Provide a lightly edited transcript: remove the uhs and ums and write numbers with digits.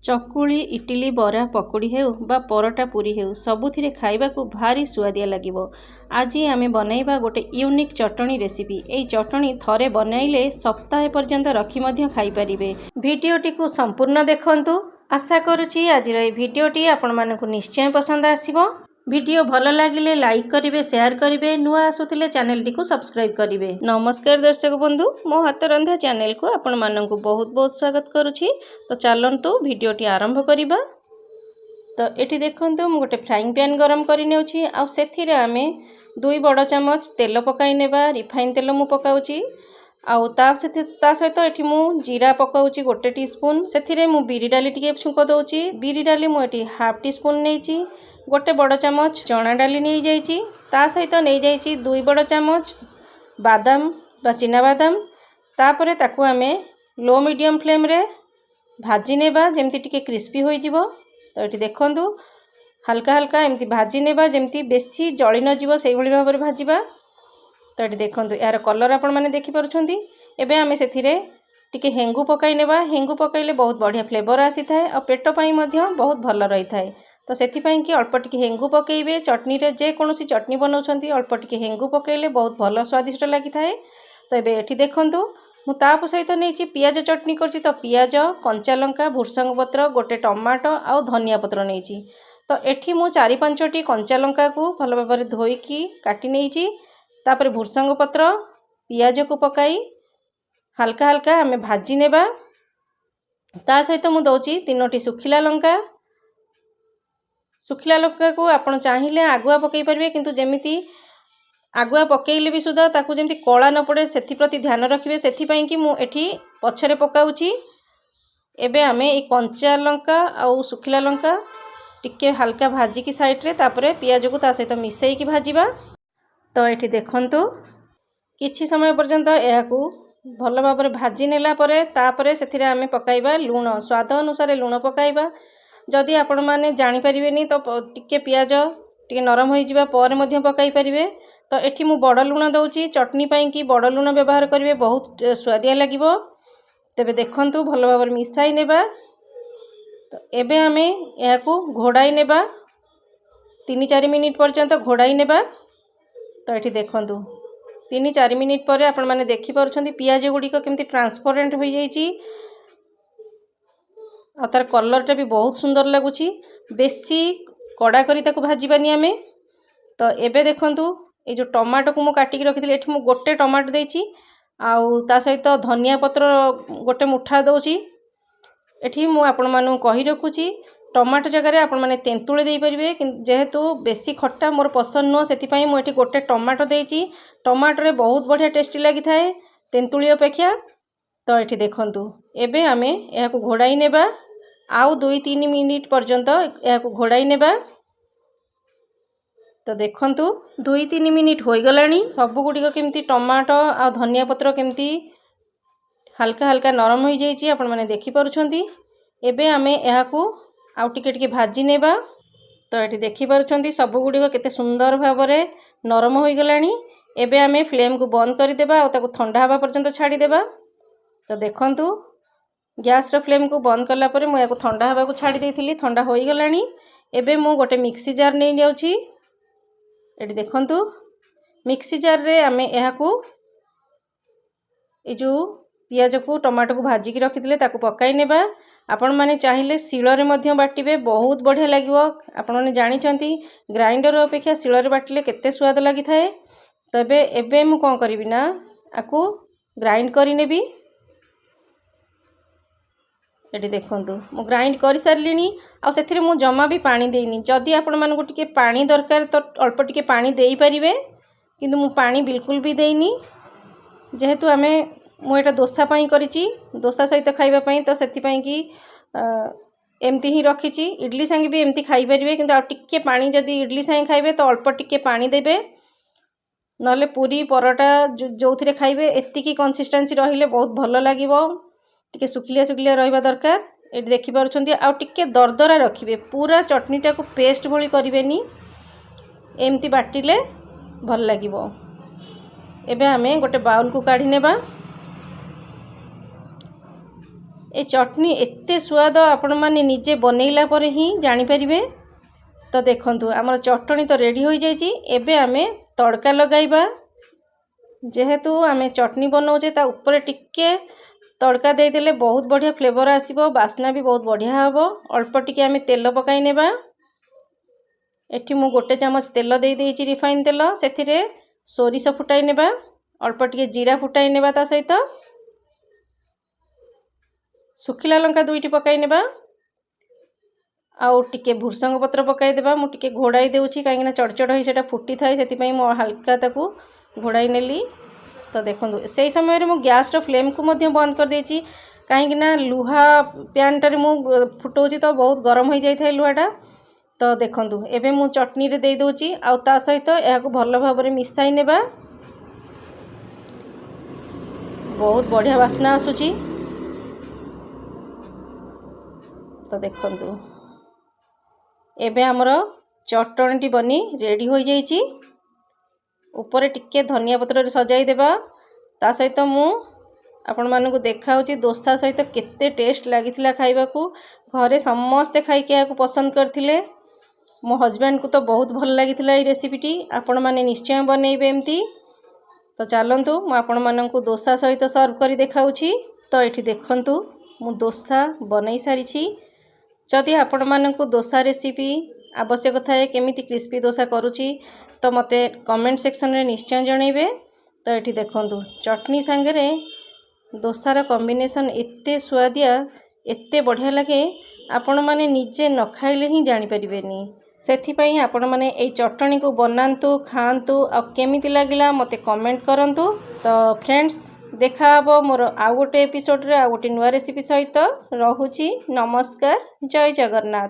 चकुली इटिली बरा पकुड़ी हेउ बा परोटा पूरी हेउ सबुथिरे खाइबाकू भारी सुआदिया लागिबो। आज आमे बनैबा गोटे यूनिक चटनी रेसिपी। एई चटनी थरे बनाइले सप्ताह पर्यंत रखी मध्य खाई परिबे। भिडियोटी को संपूर्ण देखंतु। आशा करुछि आजिर एई भिडियोटी आपण मानकु निश्चय पसंद आसिबो। भिडियो भल लागिले लाइक करिवे, शेयर करिवे, नुआ आसुथिले चैनल टी को सब्सक्राइब करिवे। नमस्कार दर्शक बंधु, मो हाथ रंधा चैनल को आपण मानकु बहुत बहुत स्वागत करुछि। तो चलंतु भिडियोटी आरंभ करिबा। तो एठी देखंतु मु गोटे फ्राइंग पैन गरम करि नेउछि आ सेथिरे आमे 2 बड़ चमच तेल पकाई नेबा। रिफाइन तेल मु पकाउछि आउ ता सहित एठी मु जीरा पकाउछि 1 टीस्पून। सेथिरे मु बिरी डाली टिके छुंक दउछि। बिरी डाली मु एठी हाफ टीस्पून नेइछि। 1 बड़ चमच चना डाली नहीं जाइछि। ता सहित नहीं जाइछि 2 बड़ चमच बादाम बा चिना बादाम। तापरे ताकू आमे लो मीडियम फ्लेम रे भाजी नेबा जेमती टिके क्रिस्पी होई जिवो। तो एठी देखंतु हल्का हल्का एमती भाजी नेबा जेमती बेसी जळी न जिवो सेही भली भाबरे भाजीबा। तो एठी देखंतु यार कलर आपण माने देखि पारुछंती। एबे आमे सेथिरे टिके हेंगु पकाई नेबा। हेंगु पकाइले बहुत बढ़िया फ्लेवर आसी थाए और पेट पई मध्य बहुत भल रही थाए। तो सेथि पई कि अल्प टिके हेंगु पकेइबे। चटनी रे जे कोनोसी चटनी बनाउछंती अल्प टिके हेंगु पकेइले बहुत भल स्वादिष्ट लागि थाए। तो एबे एठी देखंतु मु ताप सहित नेछि पियाज चटनी करछि। तो पियाज, कंचा लंका, भुर्संग पत्र, गोटे टमाटो आउ धनिया पत्र नेछि। तो एठी मु 4-5टी कंचा लंका को भल भाबरे धोईकी काटी नेछि। तापर भुर्संग पत्र पियाज को पकाई हल्का हल्का आमे भाजी नेबा। ता सहित मु दउछि 3टी सुखिला लंका। सुखिला लंका को आपण चाहिले आगुआ पकई परिबे, किंतु जेमिति आगुआ पकेइले भी सुधा ताकू जेमती कला न पड़े सेथि प्रति ध्यान रखिबे। सेथि पई कि मु एठी पछरे पकाउछि। एबे आमे ए कंचा लंका आउ सुखिला लंका टिके हल्का भाजी की साइड रे तापरे पियाज को ता सहित मिसई की भाजीबा। तो एठी देखंतु किछि समय पर्यंत एहाकू भल भाबरे भाजी नेला परे तापरे सेथिरे आमे पकाइबा लूण। स्वाद अनुसार लूण पकाइबा। जदि आपण माने जानि परिबेनी तो टिके पियाज टिके नरम होई जिबा पर मध्य पकाई परिबे। तो एठी मु बड़ लूण दउछि। चटनी पई कि बड़ लूण व्यवहार करिवे बहुत स्वादिया लागिबो। तबे देखंतु भल भाबरे मिसाई नेबा। तो एबे आमे एहाकू घोड़ाई नेबा 3-4 मिनिट पर्यंत घोड़ाई नेबा। तो एठी देखंतु 3-4 मिनिट परे आपण माने देखि पारुछंती पियाज गुडी को केमती ट्रांसपेरेंट होई जाईची आ तार कलर टा भी बहुत सुंदर लागुची। बेसी कड़ा करी ताको भाजीबानी आमे। तो एबे देखंतु ए जो टमाटो को मु काटी के रखिथिले एठी मु गोटे टमाटो देइची आउ ता सहित धनिया पत्र गोटे मुठा दउची। एठी मु आपण मानु कहि रखुची टमाटो जगह रे आपण माने तेंतुळे देई परिबे, जेहेतु बेसी खट्टा मोर पसंद न सेति पई मु एठी गोटे टमाटो देइची। टमाटो रे बहुत बढ़िया टेस्टी लागि थाए तेंतुळी अपेक्षा। तो एठी देखंतु एबे आमे एहाकू घोड़ाई नेबा आउ 2-3 मिनिट पर्यंत एहाकू घोड़ाई नेबा। तो देखंतु 2-3 मिनिट होई गलानी। सब गुडी को केमती टमाटो आ धनिया पत्र केमती हल्का हल्का नरम होई जाईची आपण माने देखि पारुछंती। एबे आमे एहाकू आउ टिके टिके भाजी नेबा। तो एठी देखि पारुछंती सब गुडी को केते सुंदर भाबरे नरम होई गलानी। एबे आमे फ्लेम को बंद करि देबा आ ताको ठंडा हबा पर्यंत छाडी देबा। तो देखंतु गैस रो फ्लेम को बंद करला परे मु याको ठंडा हबा को छाडी देइथिली। ठंडा होई गलानी। एबे मु गोटे मिक्सी जार नै जाउची। एठी देखंतु मिक्सी जार रे आमे एहाकू ए जो पियाज को टमाटो को भाजी की रखिथिले ताको पकाई नेबा। आपण माने चाहिले शिळ रे मध्य बाटिबे बहुत बढ़िया लागिवो। आपण माने जानि छंती ग्राइंडर अपेक्षा शिळ रे बाटले केते स्वाद लागि थाए। तबे एबे मु कोन करिवि ना आकू ग्राइंड करि नेबी। एठी देखंतु मु ग्राइंड करि सारलिनी आ सेथिरे मु जमा भी पानी देइनी। जदि आपण मानकु टिके पानी दरकार तो अल्प टिके पानी देई परिबे, किंतु मु पानी बिल्कुल भी देइनी। जेहेतु आमे मु एटा डोसा पई करिची, डोसा सहित खाइबा पई, तो सेति पई कि एमती ही रखिची। इडली संगे भी एमती खाइ परिबे, किंतु आ टिके पानी जदि इडली संगे खाइबे तो अल्प टिके पानी देबे। नले पूरी परोटा जोथिरे खाइबे एतिकी कंसिस्टेंसी रहिले बहुत भलो लागिवो। टिके सुखलिया सुखलिया रहिबा दरकार। एठी देखि पारुछंती आ टिके दरदरा रखिबे। पूरा चटनीटा को पेस्ट भली करिवेनी, एमती बाटिले भल लागिवो। एबे आमे गोटे बाउल को काढी नेबा। ए चटनी एते स्वाद आपण माने निजे बनैला पर ही जानी परिबे। तो देखंतु हमर चटनी तो रेडी हो जाइए। एबे आमे तड़का लगाइबा। जेहेतु आमे चटनी बनाऊे ता ऊपर टिके तड़का दे देले बहुत बढ़िया फ्लेवर आसीबो, बास्ना भी बहुत बढ़िया हबो। अल्प टिके आमे तेल पकाई नेबा। एठी मु गोटे चमच तेल दे देइची रिफाइन तेल, सेथिरे सोरिष फुटाई नेबा, अल्प टिके जीरा फुटाई नेबा, ता सहित सुखिला लंका दुईटी पकाई नेबा, आउ टिके भुरसंग पत्र पकाई देबा। मु टिके घोड़ाई देउची काहेकि चड़चड़ होई सेटा फुटी थाए, सेति पई मो हल्का ताकू घोड़ाई नेली। तो देखो से समय मु गैस रो फ्लेम को मध्य बंद कर देची, कहीं लुहा पैन टारे मु फुटाऊँगी तो बहुत गरम हो जाए लुहाटा। तो देखो एबे मु चटनी रे दे दोची, आउ ता सहित यह भल भाव में मिसाई नेबा। बहुत बढ़िया बास्ना आसुची। तो देखो एबे हमर चटनी बनी रेडी हो जाइए। ऊपर टिके धनिया पत्र सजाई देबा। ता सहित मु आपण मानकु देखाउची डोसा सहित केते टेस्ट लागिथिला खाइबाकू। घरे समस्ते खाइके याकू पसंद करथिले। मो हस्बैंड को तो बहुत भल लागिथिला ए रेसिपीटी। आपण माने निश्चय बनैबे एमती। तो चलंतु मु आपण मानकु डोसा सहित सर्व करी देखाउची। तो एठी देखंतु मु डोसा बनई सारिछि। जदि आपण मानकु डोसा रेसिपी आवश्यक थाए केमिति क्रिस्पी डोसा करूची तो मते कमेंट सेक्शन रे निश्चय जणैबे। तो एठी देखंतु चटनी संगे डोसार कॉम्बिनेशन एते स्वादिया, एते बढ़िया लगे, आपण माने निजे न खाइले ही जानि परिबेनी। सेथि पई आपण माने एई चटनी को बनांतु, खांतु, आ केमिति लागिला मते कमेंट करंतु। तो फ्रेंड्स देखा हबो मोर आ गोटे एपिसोड रे आ गोटे नुवा रेसिपी सहित। रहुची नमस्कार, जय जगन्नाथ।